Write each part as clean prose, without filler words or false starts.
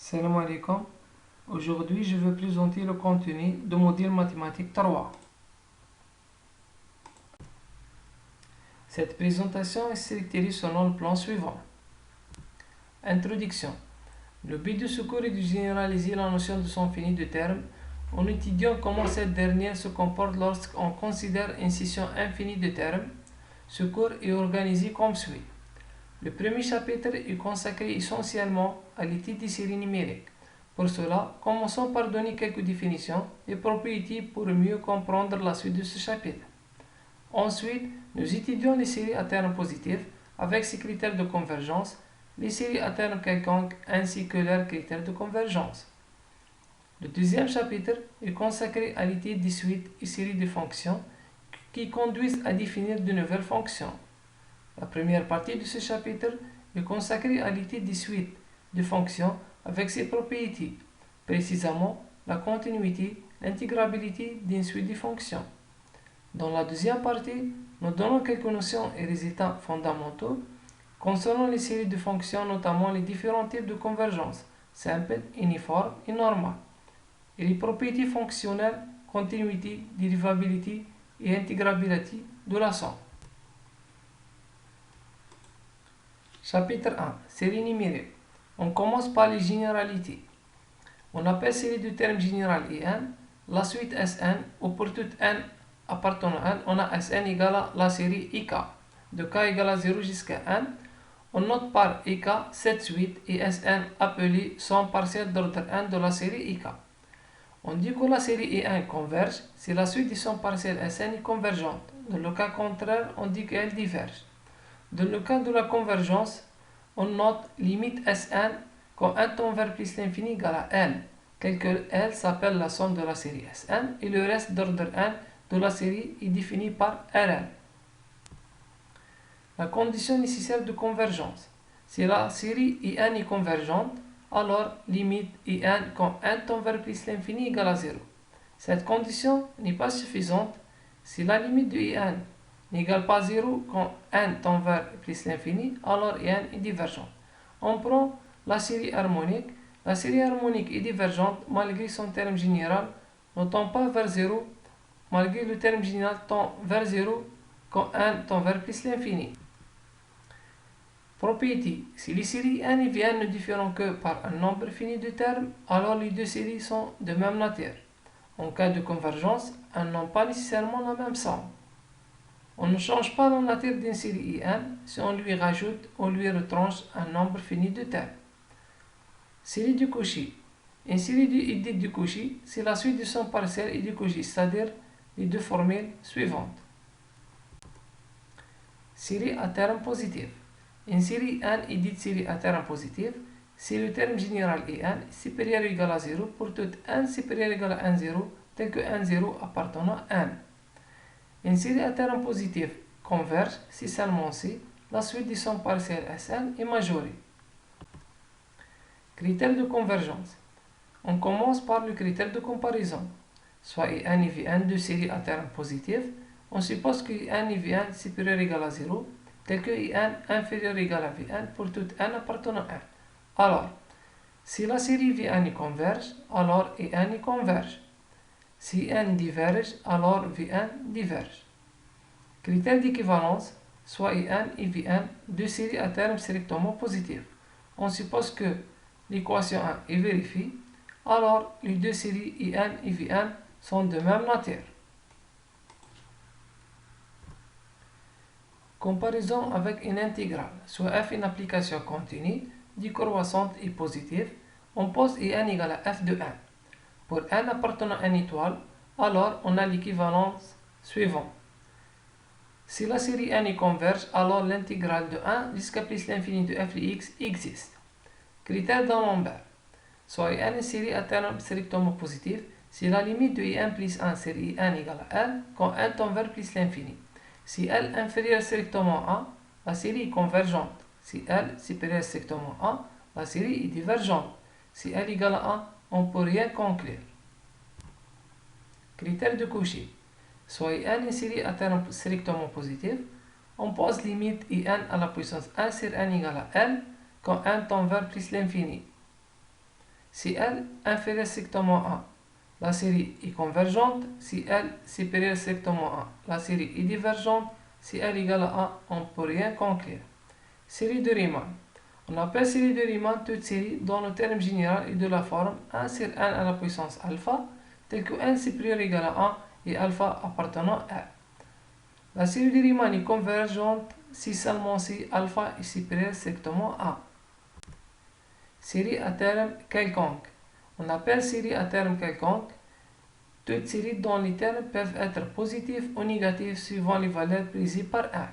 Salam alaikum. Aujourd'hui, je vais présenter le contenu de module mathématique 3. Cette présentation est structurée selon le plan suivant. Introduction. Le but de ce cours est de généraliser la notion de somme finie de termes en étudiant comment cette dernière se comporte lorsqu'on considère une session infinie de termes. Ce cours est organisé comme suit. Le premier chapitre est consacré essentiellement à l'étude des séries numériques. Pour cela, commençons par donner quelques définitions et propriétés pour mieux comprendre la suite de ce chapitre. Ensuite, nous étudions les séries à termes positifs avec ses critères de convergence, les séries à termes quelconques ainsi que leurs critères de convergence. Le deuxième chapitre est consacré à l'étude des suites et séries de fonctions qui conduisent à définir de nouvelles fonctions. La première partie de ce chapitre est consacrée à l'étude des suites de fonctions avec ses propriétés, précisément la continuité, l'intégrabilité d'une suite de fonctions. Dans la deuxième partie, nous donnons quelques notions et résultats fondamentaux concernant les séries de fonctions, notamment les différents types de convergence, simple, uniforme et normale, et les propriétés fonctionnelles, continuité, dérivabilité et intégrabilité de la somme. Chapitre 1. Série numérique. On commence par les généralités. On appelle série de termes général IN la suite Sn, où pour toute n appartenant à n, on a Sn égale à la série IK, de k égale à 0 jusqu'à n. On note par IK cette suite et Sn appelée somme partielle d'ordre n de la série IK. On dit que la série IN converge si la suite des sommes partielles Sn est convergente. Dans le cas contraire, on dit qu'elle diverge. Dans le cas de la convergence, on note limite Sn quand n tend vers plus l'infini égale à L, quel que L s'appelle la somme de la série Sn et le reste d'ordre n de la série est défini par Rn. La condition nécessaire de convergence. Si la série IN est convergente, alors limite IN quand n tend vers plus l'infini égale à 0. Cette condition n'est pas suffisante si la limite de IN n'égale pas 0 quand n tend vers plus l'infini, alors IN est divergente. On prend la série harmonique. La série harmonique est divergente malgré son terme général ne tend pas vers 0, malgré le terme général tend vers 0 quand n tend vers plus l'infini. Propriété. Si les séries n et Vn ne diffèrent que par un nombre fini de termes, alors les deux séries sont de même nature. En cas de convergence, elles n'ont pas nécessairement la même somme. On ne change pas la nature d'une série IN si on lui rajoute ou lui retranche un nombre fini de termes. Série de Cauchy. Une série dite de Cauchy, c'est la suite de sommes partielles et de Cauchy, c'est-à-dire les deux formules suivantes. Série à terme positif. Une série N est dite série à terme positif si le terme général IN est supérieur ou égal à 0 pour toute n supérieur ou égal à n0 tel que n0 appartenant à n. Une série à terme positif converge si seulement si la suite des sommes partielles Sn est majorée. Critères de convergence. On commence par le critère de comparaison. Soit IN et Vn deux séries à terme positif, on suppose que IN et Vn supérieur ou égal à 0, tel que IN inférieur ou égal à Vn pour toute n appartenant à n. Alors, si la série Vn converge, alors IN converge. Si n diverge, alors Vn diverge. Critère d'équivalence, soit IN et Vn, deux séries à terme strictement positifs. On suppose que l'équation 1 est vérifiée, alors les deux séries IN et Vn sont de même nature. Comparaison avec une intégrale, soit f une application continue, décroissante et positive, on pose IN égale à f de n. Pour n appartenant à une étoile, alors on a l'équivalence suivante. Si la série n converge, alors l'intégrale de 1 jusqu'à plus l'infini de f de x existe. Critère d'Alembert. Soit n est série à terme strictement positif si la limite de in plus 1 sur in égale à l quand n tend vers plus l'infini. Si l inférieur strictement à 1, la série est convergente. Si l supérieur strictement à 1, la série est divergente. Si l égale à 1, on ne peut rien conclure. Critère de Cauchy. Soit n est série à terme strictement positif, on pose limite in à la puissance 1 sur n égale à l quand n tend vers plus l'infini. si L inférieur strictement à 1. La série est convergente si L supérieur strictement à 1. La série est divergente si L égale à 1. On ne peut rien conclure. Série de Riemann. On appelle série de Riemann toute série dont le terme général est de la forme 1 sur n à la puissance alpha, tel que n supérieur égale à 1 et alpha appartenant à R. La série de Riemann est convergente si seulement si alpha est supérieur strictement à 1. Série à terme quelconque. On appelle série à terme quelconque toute série dont les termes peuvent être positifs ou négatifs suivant les valeurs prises par R.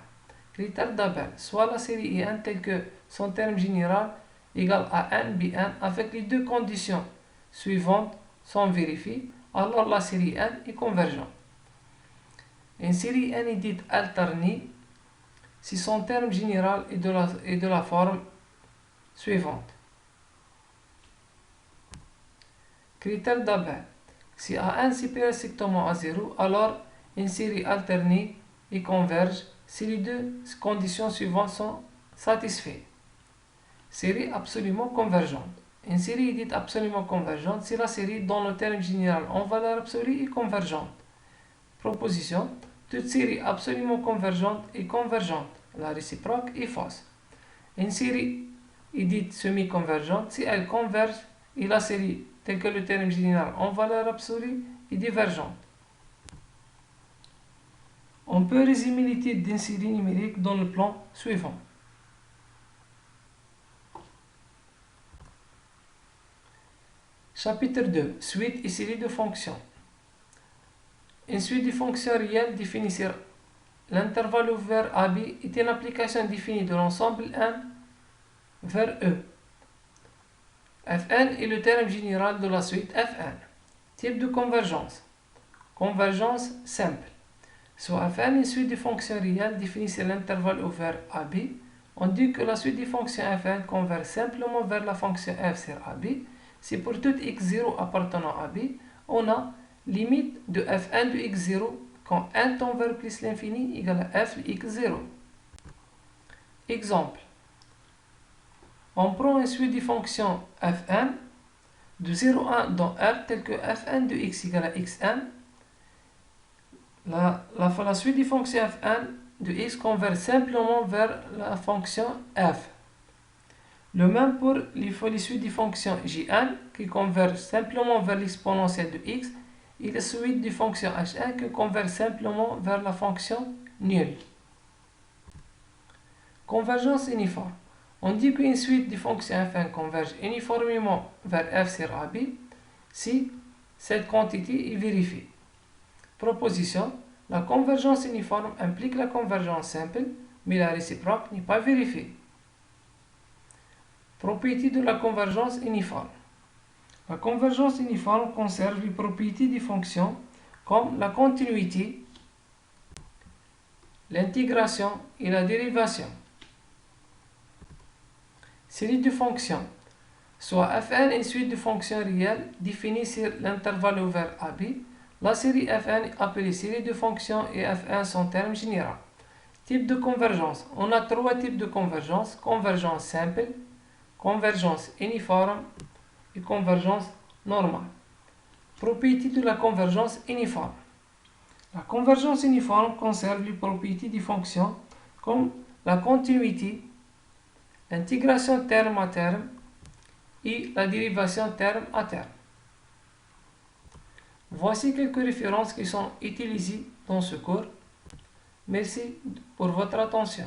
Critère d'Abel. Soit la série est n telle que son terme général égale à n bn avec les deux conditions suivantes sont vérifiées, alors la série n est convergente. Une série n est dite alternée si son terme général est de la forme suivante. Critère d'Abel. Si A1 supérieur strictement à 0, alors une série alternée y converge si les deux conditions suivantes sont satisfaites. Série absolument convergente. Une série est dite absolument convergente si la série dont le terme général en valeur absolue est convergente. Proposition. Toute série absolument convergente est convergente. La réciproque est fausse. Une série est dite semi-convergente si elle converge et la série telle que le terme général en valeur absolue est divergente. On peut résumer l'étude d'une série numérique dans le plan suivant. Chapitre 2. Suite et série de fonctions. Une suite de fonctions réelles définie sur l'intervalle ouvert AB est une application définie de l'ensemble M vers E. Fn est le terme général de la suite Fn. Type de convergence. Convergence simple. Soit Fn est une suite de fonctions réelles définies sur l'intervalle ouvert AB. On dit que la suite des fonctions Fn converge simplement vers la fonction f sur AB. Si pour tout x0 appartenant à AB, on a limite de Fn de x0 quand n tend vers plus l'infini égale à f de x0. Exemple. On prend une suite de fonctions Fn de 0 à 1 dans R tel que Fn de x égale à xn. La suite des fonctions Fn de x converge simplement vers la fonction f. Le même pour les suites des fonctions Jn qui convergent simplement vers l'exponentielle de x et la suite des fonctions Hn qui convergent simplement vers la fonction nulle. Convergence uniforme. On dit qu'une suite de fonctions Fn converge uniformément vers f sur AB si cette quantité est vérifiée. Proposition. La convergence uniforme implique la convergence simple, mais la réciproque n'est pas vérifiée. Propriété de la convergence uniforme. La convergence uniforme conserve les propriétés des fonctions comme la continuité, l'intégration et la dérivation. Série de fonctions. Soit Fn est une suite de fonctions réelles définies sur l'intervalle ouvert AB. La série Fn est appelée série de fonctions et Fn son terme général. Type de convergence. On a trois types de convergence. Convergence simple, convergence uniforme et convergence normale. Propriété de la convergence uniforme. La convergence uniforme conserve les propriétés des fonctions comme la continuité, l'intégration terme à terme et la dérivation terme à terme. Voici quelques références qui sont utilisées dans ce cours. Merci pour votre attention.